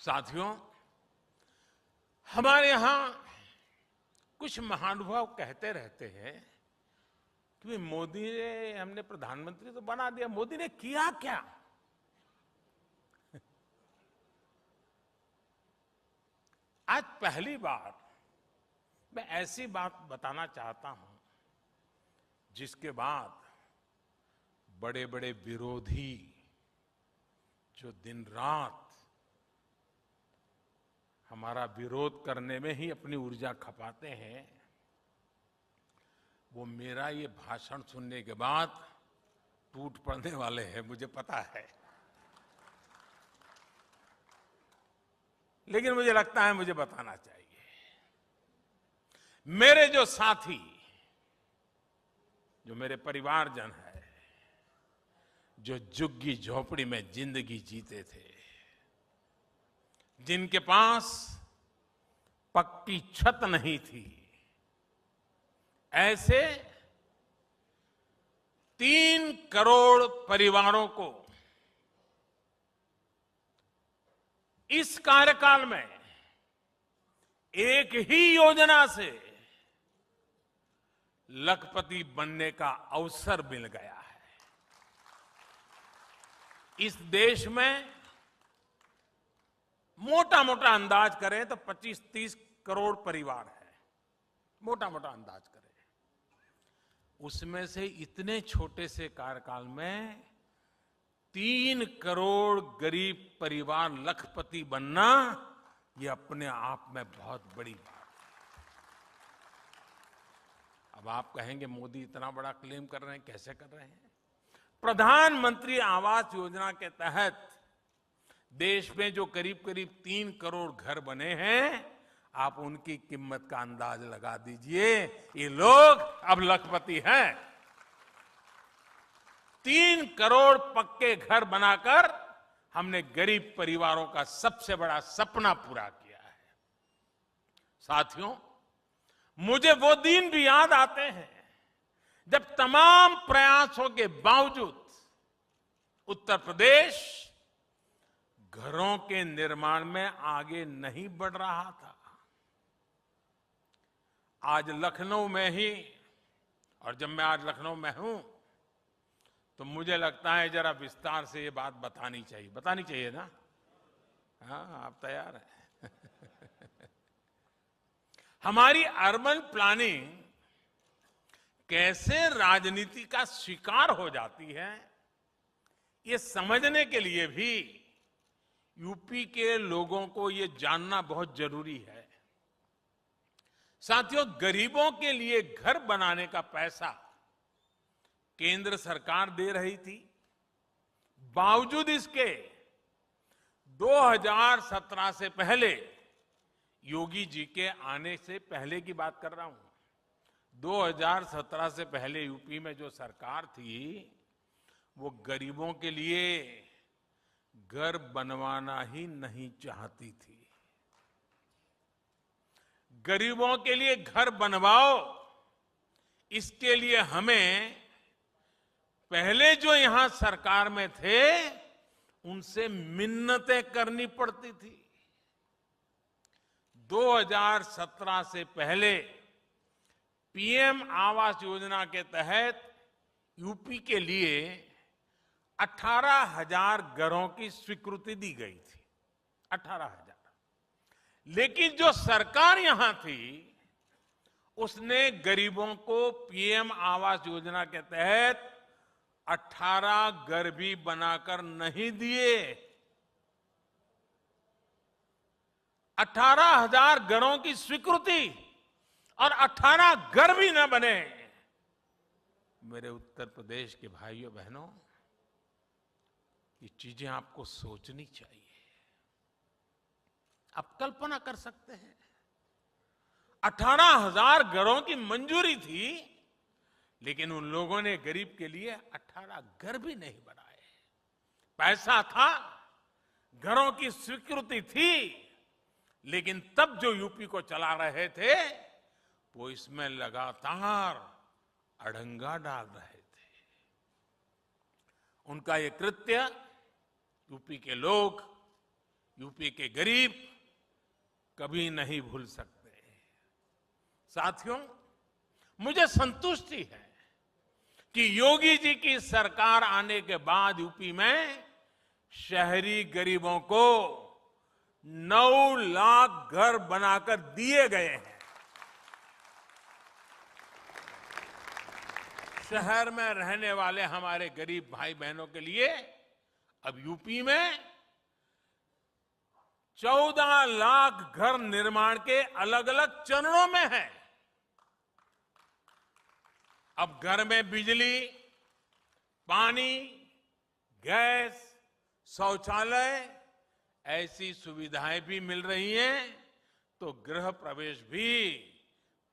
साथियों, हमारे यहां कुछ महानुभाव कहते रहते हैं कि मोदी ने, हमने प्रधानमंत्री तो बना दिया, मोदी ने किया क्या? आज पहली बार मैं ऐसी बात बताना चाहता हूं जिसके बाद बड़े बड़े विरोधी जो दिन रात हमारा विरोध करने में ही अपनी ऊर्जा खपाते हैं, वो मेरा ये भाषण सुनने के बाद टूट पड़ने वाले हैं, मुझे पता है। लेकिन मुझे लगता है मुझे बताना चाहिए। मेरे जो साथी, जो मेरे परिवारजन है, जो झुग्गी झोपड़ी में जिंदगी जीते थे, जिनके पास पक्की छत नहीं थी, ऐसे 3 करोड़ परिवारों को इस कार्यकाल में एक ही योजना से लखपति बनने का अवसर मिल गया है। इस देश में मोटा मोटा अंदाज करें तो 25-30 करोड़ परिवार है, मोटा मोटा अंदाज करें। उसमें से इतने छोटे से कार्यकाल में 3 करोड़ गरीब परिवार लखपति बनना, ये अपने आप में बहुत बड़ी बात है। अब आप कहेंगे मोदी इतना बड़ा क्लेम कर रहे हैं, कैसे कर रहे हैं? प्रधानमंत्री आवास योजना के तहत देश में जो करीब करीब 3 करोड़ घर बने हैं, आप उनकी कीमत का अंदाज लगा दीजिए। ये लोग अब लखपति हैं। 3 करोड़ पक्के घर बनाकर हमने गरीब परिवारों का सबसे बड़ा सपना पूरा किया है। साथियों, मुझे वो दिन भी याद आते हैं जब तमाम प्रयासों के बावजूद उत्तर प्रदेश घरों के निर्माण में आगे नहीं बढ़ रहा था। आज लखनऊ में ही, और जब मैं आज लखनऊ में हूं तो मुझे लगता है जरा विस्तार से ये बात बतानी चाहिए ना? हाँ, आप तैयार हैं? हमारी अर्बन प्लानिंग कैसे राजनीति का शिकार हो जाती है, ये समझने के लिए भी यूपी के लोगों को ये जानना बहुत जरूरी है। साथियों, गरीबों के लिए घर बनाने का पैसा केंद्र सरकार दे रही थी। बावजूद इसके 2017 से पहले, योगी जी के आने से पहले की बात कर रहा हूं, 2017 से पहले यूपी में जो सरकार थी, वो गरीबों के लिए घर बनवाना ही नहीं चाहती थी। गरीबों के लिए घर बनवाओ, इसके लिए हमें पहले जो यहां सरकार में थे उनसे मिन्नतें करनी पड़ती थी। 2017 से पहले पीएम आवास योजना के तहत यूपी के लिए 18,000 घरों की स्वीकृति दी गई थी। 18,000। लेकिन जो सरकार यहां थी, उसने गरीबों को पीएम आवास योजना के तहत 18 घर भी बनाकर नहीं दिए। 18,000 घरों की स्वीकृति और 18 घर भी न बने। मेरे उत्तर प्रदेश के भाइयों बहनों, ये चीजें आपको सोचनी चाहिए। आप कल्पना कर सकते हैं, 18,000 घरों की मंजूरी थी, लेकिन उन लोगों ने गरीब के लिए 18 घर भी नहीं बनाए। पैसा था, घरों की स्वीकृति थी, लेकिन तब जो यूपी को चला रहे थे, वो इसमें लगातार अड़ंगा डाल रहे थे। उनका ये कृत्य यूपी के लोग यूपी के गरीब कभी नहीं भूल सकते। साथियों, मुझे संतुष्टि है कि योगी जी की सरकार आने के बाद यूपी में शहरी गरीबों को 9 लाख घर बनाकर दिए गए हैं। शहर में रहने वाले हमारे गरीब भाई बहनों के लिए अब यूपी में 14 लाख घर निर्माण के अलग अलग चरणों में है। अब घर में बिजली, पानी, गैस, शौचालय ऐसी सुविधाएं भी मिल रही हैं, तो गृह प्रवेश भी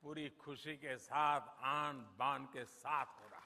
पूरी खुशी के साथ, आन बान के साथ हो रहा है।